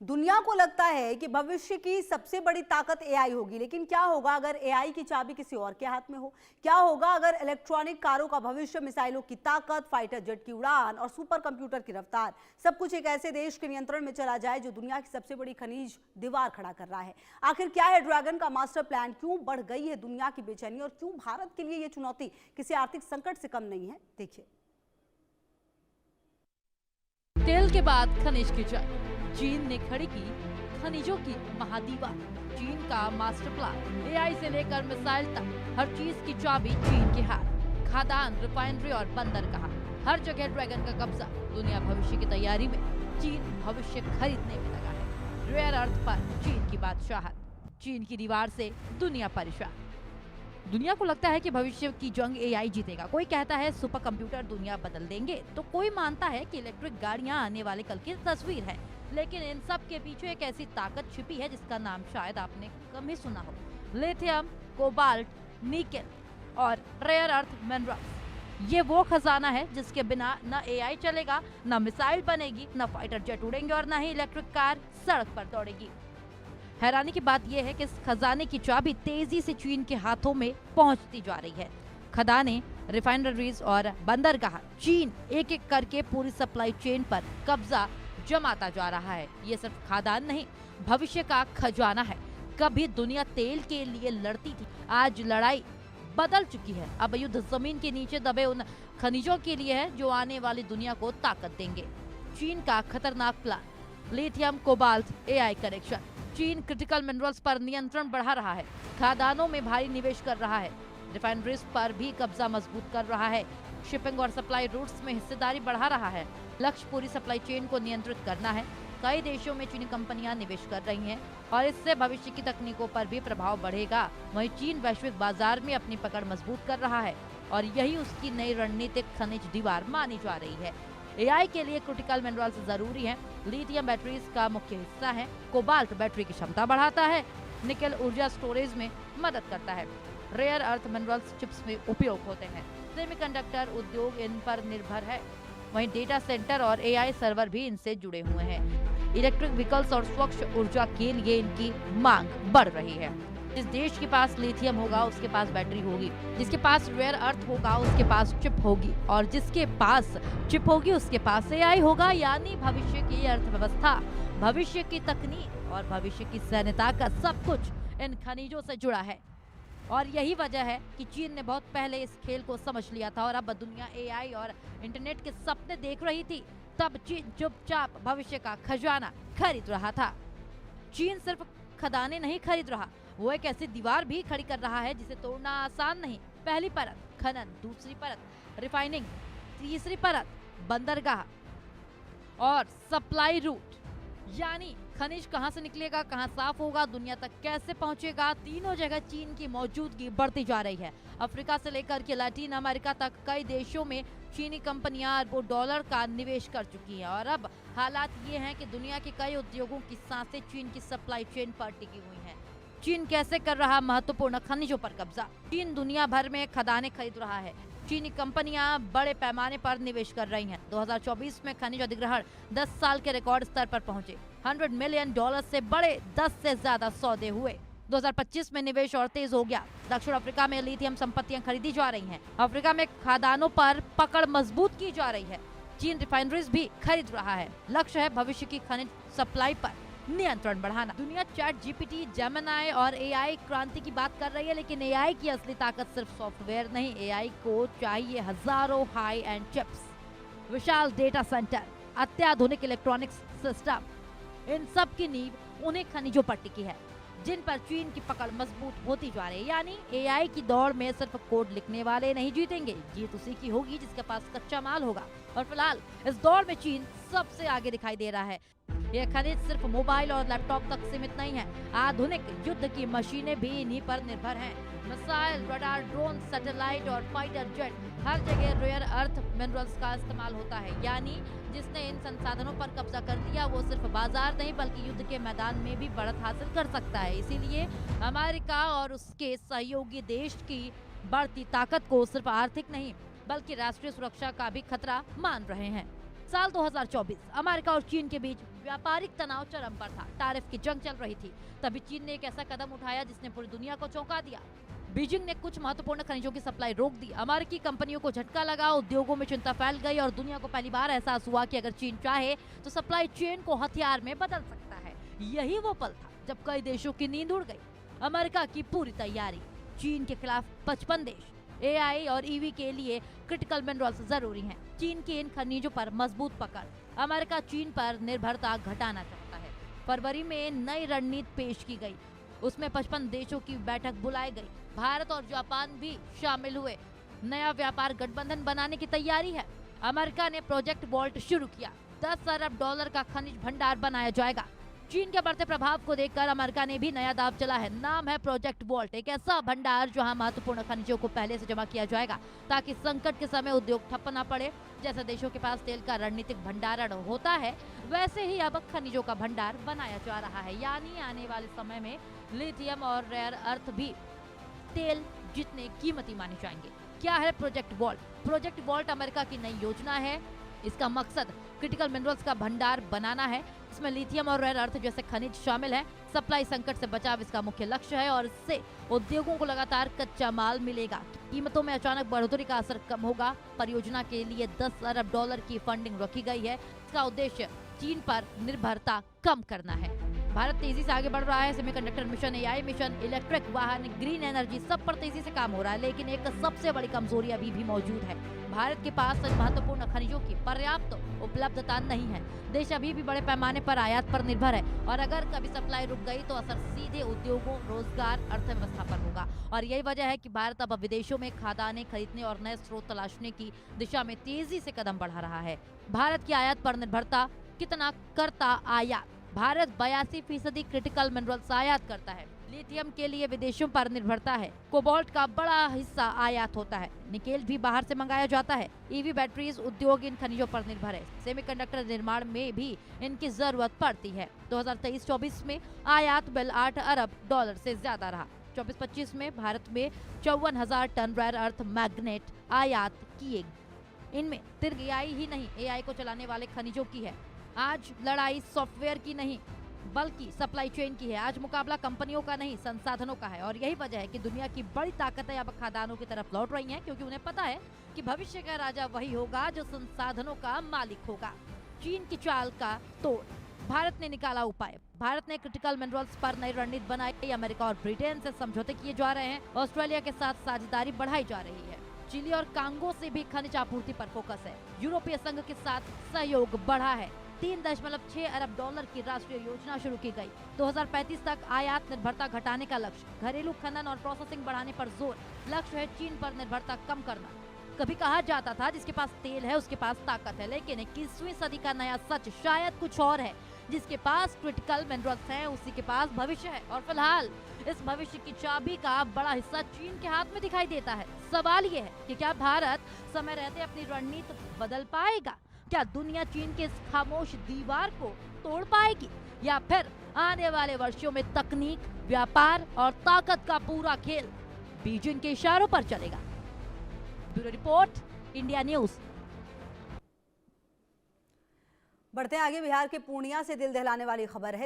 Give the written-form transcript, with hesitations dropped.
दुनिया को लगता है कि भविष्य की सबसे बड़ी ताकत एआई होगी, लेकिन क्या होगा अगर एआई की चाबी किसी और के हाथ में हो? क्या होगा अगर इलेक्ट्रॉनिक कारों का भविष्य, मिसाइलों की ताकत, फाइटर जेट की उड़ान और सुपर कंप्यूटर की रफ्तार, सब कुछ एक ऐसे देश के नियंत्रण में चला जाए जो दुनिया की सबसे बड़ी खनिज दीवार खड़ा कर रहा है? आखिर क्या है ड्रैगन का मास्टर प्लान? क्यों बढ़ गई है दुनिया की बेचैनी और क्यों भारत के लिए यह चुनौती किसी आर्थिक संकट से कम नहीं है? देखिए। तेल के बाद खनिज की जंग, चीन ने खड़ी की खनिजों की महादीवार। चीन का मास्टर प्लान, एआई से लेकर मिसाइल तक हर चीज की चाबी चीन के हाथ। खादान, रिफाइनरी और बंदरगाह, हर जगह ड्रैगन का कब्जा। दुनिया भविष्य की तैयारी में, चीन भविष्य खरीदने में लगा है। रेयर अर्थ पर चीन की बादशाहत, चीन की दीवार से दुनिया परेशान। दुनिया को लगता है कि भविष्य की जंग एआई जीतेगा। कोई कहता है सुपर कंप्यूटर दुनिया बदल देंगे, तो कोई मानता है कि इलेक्ट्रिक गाड़ियां आने वाले कल की तस्वीर है। लेकिन इन सब के पीछे एक ऐसी ताकत छिपी है जिसका नाम शायद आपने कम ही सुना हो। लिथियम, कोबाल्ट, निकेल और रेयर अर्थ मिनरल्स। ये वो खजाना है जिसके बिना न एआई चलेगा, न मिसाइल बनेगी, न फाइटर जेट उड़ेंगे और न ही इलेक्ट्रिक कार सड़क पर दौड़ेगी। हैरानी की बात यह है कि इस खजाने की चाबी तेजी से चीन के हाथों में पहुंचती जा रही है। खदानें, रिफाइनरीज और बंदरगाह, चीन एक एक करके पूरी सप्लाई चेन पर कब्जा जमाता जा रहा है। ये सिर्फ खादान नहीं, भविष्य का खजाना है। कभी दुनिया तेल के लिए लड़ती थी, आज लड़ाई बदल चुकी है। अब युद्ध जमीन के नीचे दबे उन खनिजों के लिए है जो आने वाली दुनिया को ताकत देंगे। चीन का खतरनाक plan, lithium, cobalt, AI connection. चीन क्रिटिकल मिनरल्स पर नियंत्रण बढ़ा रहा है, खादानों में भारी निवेश कर रहा है, रिफाइनरीज पर भी कब्जा मजबूत कर रहा है, शिपिंग और सप्लाई रूट्स में हिस्सेदारी बढ़ा रहा है। लक्ष्य पूरी सप्लाई चेन को नियंत्रित करना है। कई देशों में चीनी कंपनियां निवेश कर रही हैं और इससे भविष्य की तकनीकों पर भी प्रभाव बढ़ेगा। वहीं चीन वैश्विक बाजार में अपनी पकड़ मजबूत कर रहा है और यही उसकी नई रणनीतिक खनिज दीवार मानी जा रही है। एआई के लिए क्रिटिकल मिनरल्स जरूरी हैं। लिथियम बैटरीज का मुख्य हिस्सा है। कोबाल्ट बैटरी की क्षमता बढ़ाता है। निकेल ऊर्जा स्टोरेज में मदद करता है। रेयर अर्थ मिनरल्स चिप्स में उपयोग होते हैं। सेमीकंडक्टर उद्योग इन पर निर्भर है। वहीं डेटा सेंटर और एआई सर्वर भी इनसे जुड़े हुए हैं। इलेक्ट्रिक व्हीकल्स और स्वच्छ ऊर्जा के लिए इनकी मांग बढ़ रही है। जिस देश के पास लिथियम होगा उसके पास बैटरी होगी, जिसके पास रेयर अर्थ होगा उसके पास चिप होगी और जिसके पास चिप होगी उसके पास एआई होगा। यानी भविष्य की अर्थव्यवस्था, भविष्य की तकनीक और भविष्य की सैन्य ताकत, सब कुछ इन खनिजों से जुड़ा है। और यही वजह है कि चीन ने बहुत पहले इस खेल को समझ लिया था और अब दुनिया एआई और इंटरनेट के सपने देख रही थी, तब चीन चुपचाप भविष्य का खजाना खरीद रहा था। चीन सिर्फ खदाने नहीं खरीद रहा, वो एक ऐसी दीवार भी खड़ी कर रहा है जिसे तोड़ना आसान नहीं। पहली परत खनन, दूसरी परत रिफाइनिंग, तीसरी परत बंदरगाह और सप्लाई रूट। यानी खनिज कहां से निकलेगा, कहां साफ होगा, दुनिया तक कैसे पहुंचेगा, तीनों जगह चीन की मौजूदगी बढ़ती जा रही है। अफ्रीका से लेकर के लैटिन अमेरिका तक कई देशों में चीनी कंपनियां अरबों डॉलर का निवेश कर चुकी हैं और अब हालात ये हैं कि दुनिया के कई उद्योगों की सांसें चीन की सप्लाई चेन पर टिकी हुई हैं। चीन कैसे कर रहा महत्वपूर्ण खनिजों पर कब्जा? चीन दुनिया भर में खदानें खरीद रहा है। चीनी कंपनियां बड़े पैमाने पर निवेश कर रही हैं। 2024 में खनिज अधिग्रहण 10 साल के रिकॉर्ड स्तर पर पहुंचे। $100 मिलियन से बड़े 10 से ज्यादा सौदे हुए। 2025 में निवेश और तेज हो गया। दक्षिण अफ्रीका में लिथियम संपत्तियां खरीदी जा रही हैं। अफ्रीका में खादानों पर पकड़ मजबूत की जा रही है। चीन रिफाइनरीज भी खरीद रहा है। लक्ष्य है भविष्य की खनिज सप्लाई पर नियंत्रण बढ़ाना। दुनिया चैट जीपीटी, जेमिनी और एआई क्रांति की बात कर रही है, लेकिन एआई की असली ताकत सिर्फ सॉफ्टवेयर नहीं, एआई को चाहिए हजारों high and chips, Vishal data centre, अत्याधुनिक इलेक्ट्रॉनिक्स सिस्टम। इन सब की नींव उन्हीं खनिजों पर टिकी है जिन पर चीन की पकड़ मजबूत होती जा रही है। यानी एआई की दौड़ में सिर्फ कोड लिखने वाले नहीं जीतेंगे, जीत उसी की होगी जिसके पास कच्चा माल होगा। और फिलहाल इस दौड़ में चीन सबसे आगे दिखाई दे रहा है। यह खनिज सिर्फ मोबाइल और लैपटॉप तक सीमित नहीं है, आधुनिक युद्ध की मशीनें भी इन्हीं पर निर्भर हैं। मिसाइल, रडार, ड्रोन, सैटेलाइट और फाइटर जेट, हर जगह रेयर अर्थ मिनरल्स का इस्तेमाल होता है। यानी जिसने इन संसाधनों पर कब्जा कर लिया वो सिर्फ बाजार नहीं बल्कि युद्ध के मैदान में भी बढ़त हासिल कर सकता है। इसीलिए अमेरिका और उसके सहयोगी देश की बढ़ती ताकत को सिर्फ आर्थिक नहीं बल्कि राष्ट्रीय सुरक्षा का भी खतरा मान रहे हैं। साल 2024 अमेरिका और चीन के बीच व्यापारिक तनाव चरम पर था, टैरिफ की जंग चल रही थी। तभी चीन ने एक ऐसा कदम उठाया जिसने पूरी दुनिया को चौंका दिया। बीजिंग ने कुछ महत्वपूर्ण खनिजों की सप्लाई रोक दी। अमेरिकी कंपनियों को झटका लगा, उद्योगों में चिंता फैल गई और दुनिया को पहली बार एहसास हुआ कि अगर चीन चाहे तो सप्लाई चेन को हथियार में बदल सकता है। यही वो पल था जब कई देशों की नींद उड़ गई। अमेरिका की पूरी तैयारी, चीन के खिलाफ 55 देश, एआई और ईवी के लिए क्रिटिकल मिनरल्स जरूरी हैं। चीन के इन खनिजों पर मजबूत पकड़, अमेरिका चीन पर निर्भरता घटाना चाहता है। फरवरी में नई रणनीति पेश की गई, उसमें 55 देशों की बैठक बुलाई गई। भारत और जापान भी शामिल हुए। नया व्यापार गठबंधन बनाने की तैयारी है। अमेरिका ने प्रोजेक्ट वॉल्ट शुरू किया। $10 अरब का खनिज भंडार बनाया जाएगा। चीन के बढ़ते प्रभाव को देखकर अमेरिका ने भी नया दांव चला है। नाम है प्रोजेक्ट वॉल्ट, एक ऐसा भंडार जहां महत्वपूर्ण खनिजों को पहले से जमा किया जाएगा ताकि संकट के समय उद्योग ठप न पड़े। जैसे देशों के पास तेल का रणनीतिक भंडारण होता है, वैसे ही अब खनिजों का भंडार बनाया जा रहा है। यानी आने वाले समय में लिथियम और रेयर अर्थ भी तेल जितने कीमती माने जाएंगे। क्या है project vault? Project vault America की नई योजना है। इसका मकसद क्रिटिकल मिनरल्स का भंडार बनाना है। इसमें लिथियम और रेयर अर्थ जैसे खनिज शामिल हैं। सप्लाई संकट से बचाव इसका मुख्य लक्ष्य है और इससे उद्योगों को लगातार कच्चा माल मिलेगा। कीमतों में अचानक बढ़ोतरी का असर कम होगा। परियोजना के लिए $10 अरब की फंडिंग रखी गई है। इसका उद्देश्य चीन पर निर्भरता कम करना है। भारत तेजी से आगे बढ़ रहा है। Semiconductor mission, AI mission, electric वाहन, ग्रीन एनर्जी, सब पर तेजी से काम हो रहा है। लेकिन एक सबसे बड़ी कमजोरी अभी भी मौजूद है। भारत के पास महत्वपूर्ण खनिजों की पर्याप्त उपलब्धता नहीं है। देश अभी भी बड़े पैमाने पर आयात पर निर्भर है और अगर कभी सप्लाई रुक गई तो असर सीधे उद्योगों, रोजगार, अर्थव्यवस्था पर होगा। और यही वजह है कि भारत अब विदेशों में खदानें खरीदने और नए स्रोत तलाशने की दिशा में तेजी से कदम बढ़ा रहा है। भारत की आयात पर निर्भरता कितना करता आयात? भारत 82% क्रिटिकल मिनरल्स आयात करता है। लिथियम के लिए विदेशों पर निर्भरता है। कोबाल्ट का बड़ा हिस्सा आयात होता है। निकेल भी बाहर से मंगाया जाता है। ईवी बैटरीज उद्योग इन खनिजों पर निर्भर है। सेमीकंडक्टर निर्माण में भी इनकी जरूरत पड़ती है। 2023-24 में आयात बिल $8 अरब से ज्यादा रहा। 24-25 में भारत में 54,000 टन रेयर अर्थ मैग्नेट आयात किए। इनमें सिर्फ एआई ही नहीं, एआई को चलाने वाले खनिजों की है। आज लड़ाई सॉफ्टवेयर की नहीं बल्कि सप्लाई चेन की है। आज मुकाबला कंपनियों का नहीं, संसाधनों का है। और यही वजह है कि दुनिया की बड़ी ताकतें अब खदानों की तरफ लौट रही हैं, क्योंकि उन्हें पता है कि भविष्य का राजा वही होगा जो संसाधनों का मालिक होगा। चीन की चाल का तोड़, भारत ने निकाला उपाय। भारत ने क्रिटिकल मिनरल्स पर नई रणनीति बनाई। अमेरिका और ब्रिटेन से समझौते किए जा रहे हैं। ऑस्ट्रेलिया के साथ साझेदारी बढ़ाई जा रही है। चिली और कांगो से भी खनिज आपूर्ति पर फोकस है। यूरोपीय संघ के साथ सहयोग बढ़ा है। $3.6 अरब की राष्ट्रीय योजना शुरू की गई। 2035 तक आयात निर्भरता घटाने का लक्ष्य। घरेलू खनन और प्रोसेसिंग बढ़ाने पर जोर। लक्ष्य है चीन पर निर्भरता कम करना। कभी कहा जाता था जिसके पास तेल है उसके पास ताकत है, लेकिन 21वीं सदी का नया सच शायद कुछ और है। जिसके पास क्रिटिकल मिनरल्स हैं उसी के पास भविष्य है। और फिलहाल इस भविष्य की चाबी का बड़ा हिस्सा चीन के हाथ में दिखाई देता है। सवाल ये है कि क्या भारत समय रहते अपनी रणनीति बदल पाएगा? क्या दुनिया चीन के इस खामोश दीवार को तोड़ पाएगी, या फिर आने वाले वर्षों में तकनीक, व्यापार और ताकत का पूरा खेल बीजिंग के इशारों पर चलेगा? Bureau report, India news. बढ़ते आगे, बिहार के पूर्णिया से दिल दहलाने वाली खबर है।